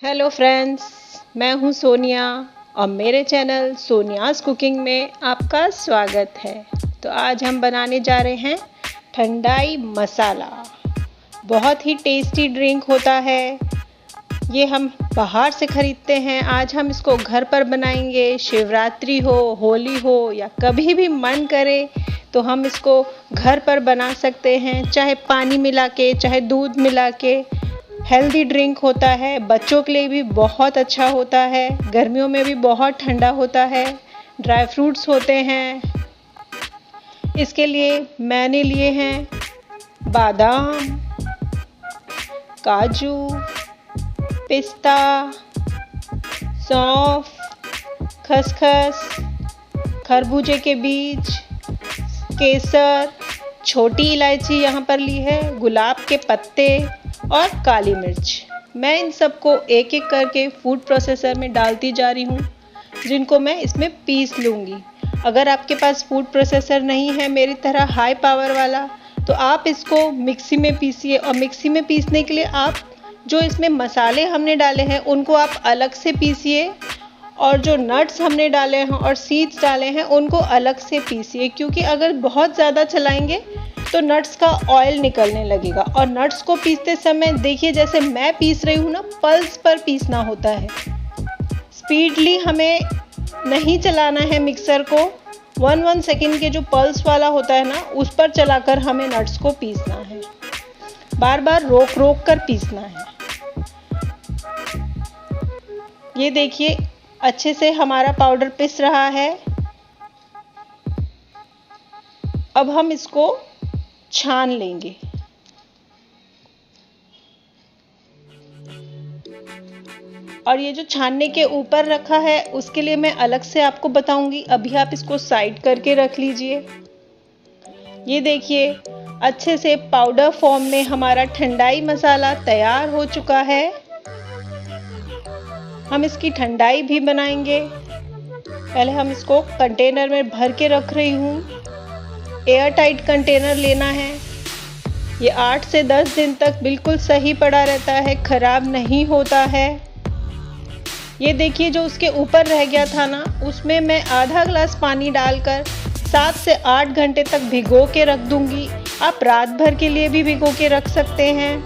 Hello friends, मैं हूं सोनिया और मेरे चैनल सोनियाज कुकिंग में आपका स्वागत है। तो आज हम बनाने जा रहे हैं ठंडाई मसाला। बहुत ही टेस्टी ड्रिंक होता है। ये हम बाहर से ख़रीदते हैं, आज हम इसको घर पर बनाएंगे। शिवरात्रि हो, होली हो या कभी भी मन करे तो हम इसको घर पर बना सकते हैं, चाहे पानी मिला के चाहे दूध मिला के। हेल्दी ड्रिंक होता है, बच्चों के लिए भी बहुत अच्छा होता है, गर्मियों में भी बहुत ठंडा होता है। ड्राई फ्रूट्स होते हैं। इसके लिए मैंने लिए हैं बादाम, काजू, पिस्ता, सौंफ, खसखस, खरबूजे के बीज, केसर, छोटी इलायची यहाँ पर ली है, गुलाब के पत्ते और काली मिर्च। मैं इन सबको एक एक करके फूड प्रोसेसर में डालती जा रही हूँ, जिनको मैं इसमें पीस लूँगी। अगर आपके पास फूड प्रोसेसर नहीं है मेरी तरह हाई पावर वाला, तो आप इसको मिक्सी में पीसिए। और मिक्सी में पीसने के लिए आप जो इसमें मसाले हमने डाले हैं उनको आप अलग से पीसिए, और जो नट्स हमने डाले हैं और सीड्स डाले हैं उनको अलग से पीसिए, क्योंकि अगर बहुत ज़्यादा चलाएंगे तो नट्स का ऑयल निकलने लगेगा। और नट्स को पीसते समय देखिए, जैसे मैं पीस रही हूँ ना, पल्स पर पीसना होता है। स्पीडली हमें नहीं चलाना है मिक्सर को। 1 सेकेंड के जो पल्स वाला होता है ना, उस पर चलाकर हमें नट्स को पीसना है। बार बार रोक रोक कर पीसना है। ये देखिए, अच्छे से हमारा पाउडर पिस रहा है। अब हम इसको छान लेंगे। और ये जो छानने के ऊपर रखा है उसके लिए मैं अलग से आपको बताऊंगी, अभी आप इसको साइड करके रख लीजिए। ये देखिए, अच्छे से पाउडर फॉर्म में हमारा ठंडाई मसाला तैयार हो चुका है। हम इसकी ठंडाई भी बनाएंगे। पहले हम इसको कंटेनर में भर के रख रही हूँ। एयर टाइट कंटेनर लेना है। ये 8 से 10 दिन तक बिल्कुल सही पड़ा रहता है, खराब नहीं होता है। ये देखिए, जो उसके ऊपर रह गया था ना, उसमें मैं आधा ग्लास पानी डालकर 7 से 8 घंटे तक भिगो के रख दूंगी। आप रात भर के लिए भी भिगो के रख सकते हैं।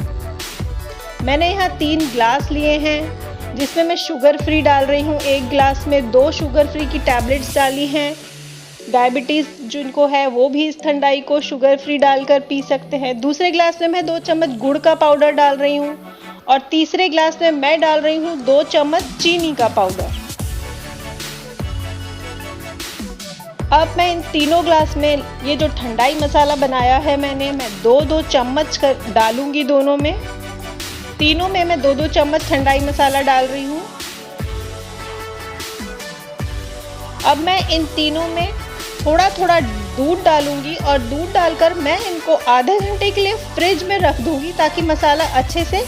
मैंने यहाँ 3 ग्लास लिए हैं, जिसमें मैं शुगर फ्री डाल रही हूँ। 1 ग्लास में 2 शुगर फ्री की टैबलेट्स डाली हैं। डायबिटीज़ जिनको है वो भी इस ठंडाई को शुगर फ्री डालकर पी सकते हैं। दूसरे ग्लास में मैं 2 चम्मच गुड़ का पाउडर डाल रही हूँ, और तीसरे ग्लास में मैं डाल रही हूँ 2 चम्मच चीनी का पाउडर। अब मैं इन तीनों ग्लास में ये जो ठंडाई मसाला बनाया है मैं 2-2 चम्मच डालूंगी। दोनों में, तीनों में मैं 2-2 चम्मच ठंडाई मसाला डाल रही हूँ। अब मैं इन तीनों में थोड़ा थोड़ा दूध डालूंगी, और दूध डालकर मैं इनको आधे घंटे के लिए फ्रिज में रख दूंगी, ताकि मसाला अच्छे से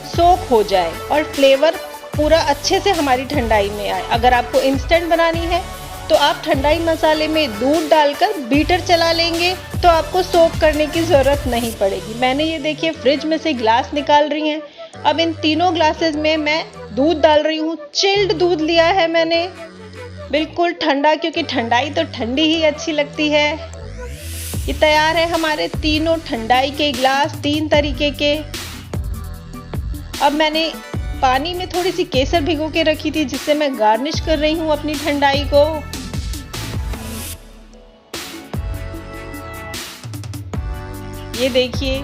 सोख हो जाए और फ्लेवर पूरा अच्छे से हमारी ठंडाई में आए। अगर आपको इंस्टेंट बनानी है तो आप ठंडाई मसाले में दूध डालकर बीटर चला लेंगे, तो आपको सोक करने की ज़रूरत नहीं पड़ेगी। मैंने ये देखिए फ्रिज में से ग्लास निकाल रही हैं। अब इन तीनों ग्लासेस में मैं दूध डाल रही हूँ। चिल्ड दूध लिया है मैंने, बिल्कुल ठंडा, क्योंकि ठंडाई तो ठंडी ही अच्छी लगती है। ये तैयार है हमारे तीनों ठंडाई के ग्लास, 3 तरीके के। अब मैंने पानी में थोड़ी सी केसर भिगो के रखी थी, जिससे मैं गार्निश कर रही हूँ अपनी ठंडाई को। ये देखिए,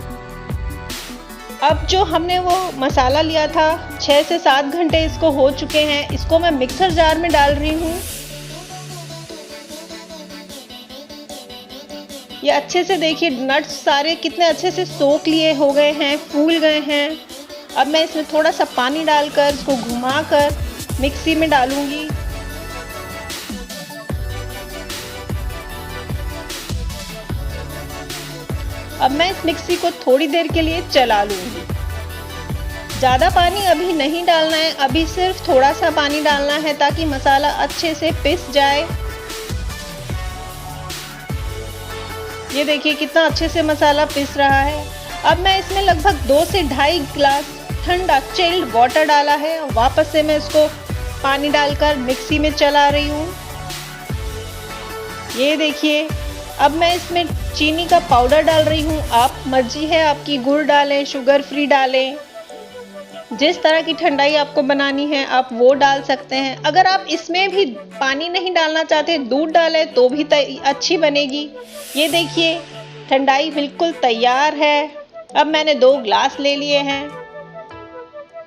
अब जो हमने वो मसाला लिया था, 6 से 7 घंटे इसको हो चुके हैं। इसको मैं मिक्सर जार में डाल रही हूँ। ये अच्छे से देखिए, नट्स सारे कितने अच्छे से सोख लिए हो गए हैं, फूल गए हैं। अब मैं इसमें थोड़ा सा पानी डालकर इसको घुमाकर मिक्सी में डालूंगी। अब मैं इस मिक्सी को थोड़ी देर के लिए चला लूंगी। ज़्यादा पानी अभी नहीं डालना है, अभी सिर्फ थोड़ा सा पानी डालना है, ताकि मसाला अच्छे से पिस जाए। ये देखिए कितना अच्छे से मसाला पिस रहा है। अब मैं इसमें लगभग 2 से ढाई ग्लास ठंडा चिल्ड वाटर डाला है। वापस से मैं इसको पानी डालकर मिक्सी में चला रही हूँ। ये देखिए, अब मैं इसमें चीनी का पाउडर डाल रही हूँ। आप मर्जी है आपकी, गुड़ डालें, शुगर फ्री डालें, जिस तरह की ठंडाई आपको बनानी है आप वो डाल सकते हैं। अगर आप इसमें भी पानी नहीं डालना चाहते, दूध डालें तो भी अच्छी बनेगी। ये देखिए, ठंडाई बिल्कुल तैयार है। अब मैंने 2 ग्लास ले लिए हैं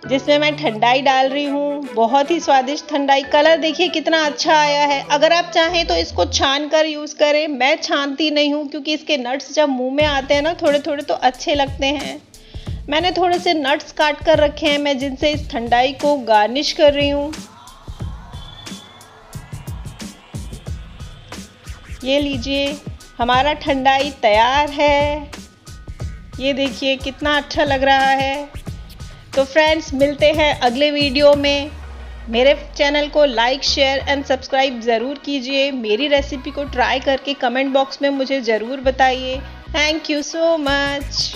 जिसमें मैं ठंडाई डाल रही हूँ। बहुत ही स्वादिष्ट ठंडाई। कलर देखिए कितना अच्छा आया है। अगर आप चाहें तो इसको छान कर यूज़ करें। मैं छानती नहीं हूँ क्योंकि इसके नट्स जब मुंह में आते हैं ना थोड़े थोड़े तो अच्छे लगते हैं। मैंने थोड़े से नट्स काट कर रखे हैं मैं, जिनसे इस ठंडाई को गार्निश कर रही हूँ। ये लीजिए, हमारा ठंडाई तैयार है। ये देखिए कितना अच्छा लग रहा है। तो फ्रेंड्स, मिलते हैं अगले वीडियो में। मेरे चैनल को लाइक, शेयर एंड सब्सक्राइब ज़रूर कीजिए। मेरी रेसिपी को ट्राई करके कमेंट बॉक्स में मुझे ज़रूर बताइए। Thank you so much.